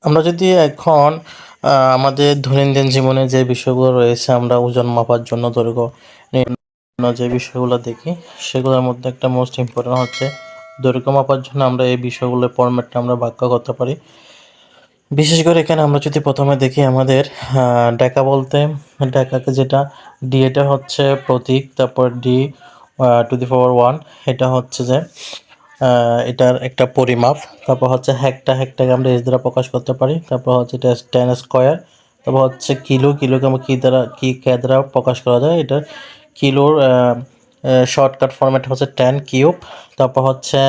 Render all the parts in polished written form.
আমরা যদি এখন আমাদের দৈনন্দিন জীবনে যে বিষয়গুলো রয়েছে, আমরা ওজন মাপার জন্য দৈর্ঘ্য নির্ণয় যে বিষয়গুলো দেখি, সেগুলোর মধ্যে একটা মোস্ট ইম্পর্টেন্ট হচ্ছে দৈর্ঘ্য মাপার জন্য আমরা এই বিষয়গুলোর ফরম্যাটটা আমরা ব্যাখ্যা করতে পারি। বিশেষ করে এখানে আমরা যদি প্রথমে দেখি আমাদের ডেকা বলতে, ডেকাকে যেটা ডি, এটা হচ্ছে প্রতীক, তারপর ডি টু দি পাওয়ার 1 এটা হচ্ছে যে এটার একটা পরিমাপ। তারপর হচ্ছে হেক্টাকে আমরা এস দ্বারা প্রকাশ করতে পারি। তারপর হচ্ছে এটা 10 স্কোয়ার। তারপর হচ্ছে কিলোকে আমরা কে দ্বারা প্রকাশ করা যায়, এটা কিলোর শর্টকাট ফরম্যাট হচ্ছে 10 কিউব। তারপর হচ্ছে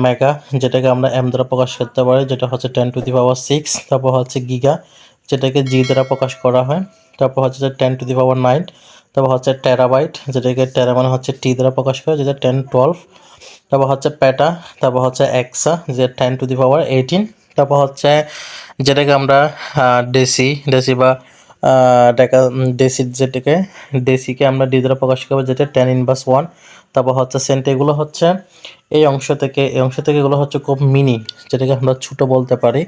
মেগা, যেটাকে আমরা এম দ্বারা প্রকাশ করতে পারি, যেটা হচ্ছে 10 টু দি পাওয়ার 6। তারপর হচ্ছে গিগা, যেটাকে জি দ্বারা প্রকাশ করা হয়। তারপর হচ্ছে 10 টু দি পাওয়ার 9। তারপর হচ্ছে টেরাবাইট, যেটাকে টেরা মানে হচ্ছে টি দ্বারা প্রকাশ করে, যেটা 10 12। তারপর হচ্ছে পেটা, তারপর হচ্ছে এক্সা, যে 10 টু দি পাওয়ার 18। তারপর হচ্ছে যেটাকে আমরা ডেসি বা ডেসিকে আমরা ডি দ্বারা প্রকাশ করবো, যেটা 10 ইনভার্স 1। তারপর হচ্ছে সেন্ট, এগুলো হচ্ছে এই অংশ থেকে এগুলো হচ্ছে খুব মিনি, যেটাকে আমরা ছোট বলতে পারি।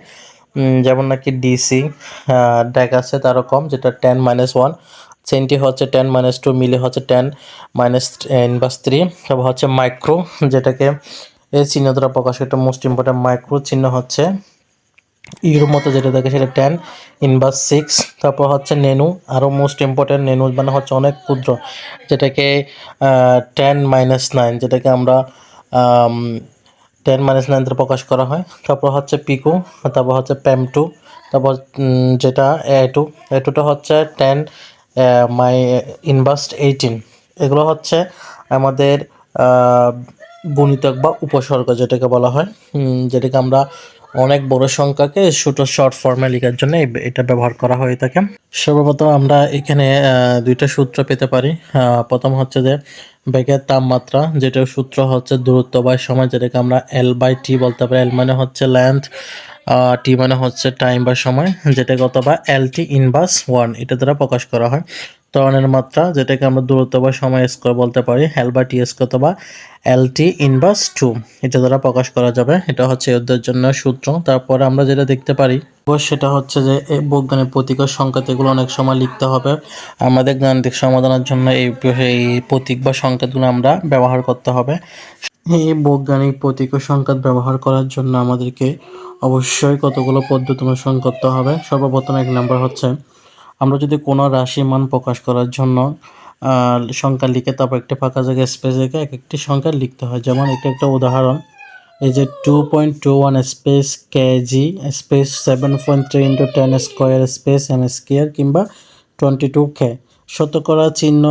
যেমন নাকি ডিসি ডেক আছে তারও কম, যেটা 10 মাইনাস 1। সেন্টি হচ্ছে 10 মাইনাস 2, মিলি হচ্ছে 10 মাইনাস ইনভার্স 3। তারপর হচ্ছে মাইক্রো, যেটাকে এই চিহ্ন দ্বারা প্রকাশ, এটা মোস্ট ইম্পর্টেন্ট। মাইক্রো চিহ্ন হচ্ছে ইউর মতো যেটা থাকে, সেটা 10 ইনভার্স 6। তারপর হচ্ছে নেনু, আরও মোস্ট ইম্পর্টেন্ট। নেনু মানে হচ্ছে অনেক ক্ষুদ্র, যেটাকে 10 মাইনাস 9, যেটাকে আমরা 10 মাইনাস 9 দ্বারা প্রকাশ করা হয়। তারপর হচ্ছে পিকো, তারপর হচ্ছে প্যাম2। তারপর যেটা এটুটা হচ্ছে 10 ইনভার্স 18। এগুলো হচ্ছে আমাদের গুণিতক বা উপসর্গ যেটাকে বলা হয়, যেটাকে আমরা অনেক বড় সংখ্যাকে শর্ট ফর্মে লেখার জন্য এটা ব্যবহার করা হয়ে থাকে। সর্বপ্রথম আমরা এখানে দুইটা সূত্র পেতে পারি। প্রথম হচ্ছে যে বেগের তাপমাত্রা, যেটার সূত্র হচ্ছে দূরত্ব বাই সময়, যেটাকে আমরা এল বাই টি বলতে পারি। এল মানে হচ্ছে লেন্থ, টি মানে হচ্ছে টাইম বা সময়, যেটাকে অথবা এল টি ইনভার্স 1 এটা দ্বারা প্রকাশ করা হয়। ত্বরণের মাত্রা, যেটাকে আমরা দূরত্ব বা সময় স্কোয়ার বলতে পারি, এল বাই টি স্কোয়ার অথবা এল টি ইনভার্স 2 এটা দ্বারা প্রকাশ করা যাবে। এটা হচ্ছে এদের জন্য সূত্র। তারপরে আমরা যেটা দেখতে পারি সেটা হচ্ছে যে এই বৈজ্ঞানিক প্রতীক ও সংকেত, এগুলো অনেক সময় লিখতে হবে। আমাদের গাণিতিক সমাধানের জন্য এই প্রতীক বা সংকেতগুলো আমরা ব্যবহার করতে হবে। এই বৈজ্ঞানিক প্রতীক ও সংকেত ব্যবহার করার জন্য আমাদেরকে অবশ্যই কতগুলো পদ্ধতি অনুসরণ করতে হবে। সর্বপ্রথম এক নম্বর হচ্ছে, আমরা যদি কোনো রাশির মান প্রকাশ করার জন্য সংখ্যা লিখে তারপর একটা ফাঁকা জায়গায় স্পেস রেখে এক একটি সংখ্যা লিখতে হয়। যেমন এটা একটা উদাহরণ, এই যে 2.21 space kg space 7.3 into 10 square space m square, কিংবা 22K। শতকরা চিহ্ন,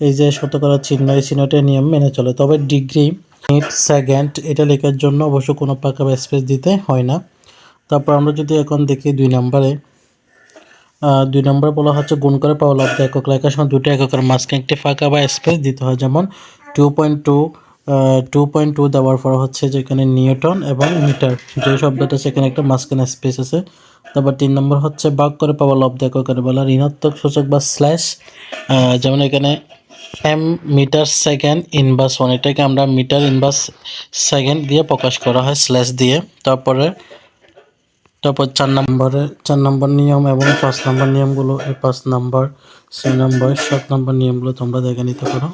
এই যে শতকরা চিহ্ন, এই চিহ্নটার নিয়ম মেনে চলে। তবে ডিগ্রি, মিনিট, সেকেন্ড এটা লেখার জন্য অবশ্য কোনো ফাঁকা বা স্পেস দিতে হয় না। তারপর আমরা যদি এখন দেখি 2 নম্বরে বলা হচ্ছে গুণ করে পাওয়া লব্ধ একক লেখার সময় দুটো এককের মাঝখানে একটি ফাঁকা বা স্পেস দিতে হয়। যেমন 2.2 দেওয়ার পর হচ্ছে যেখানে নিউটন এবং মিটার যে শব্দটা, সেখানে একটা মাঝখানে স্পেস আছে। তারপর 3 নম্বর হচ্ছে ভাগ করে পাওয়া লব্ধ এককের বলা ঋণাত্মক সূচক বা স্ল্যাশ, যেমন এখানে এম মিটার সেকেন্ড ইনভার্স 1 এটাকে আমরা মিটার ইনভার্স সেকেন্ড দিয়ে প্রকাশ করা হয় স্ল্যাশ দিয়ে। তারপর 4 নম্বর নিয়ম এবং 5 নম্বর নিয়মগুলো, এই 5 নম্বর 6 নম্বর 7 নম্বর নিয়মগুলো তোমরা দেখে নিতে পারো।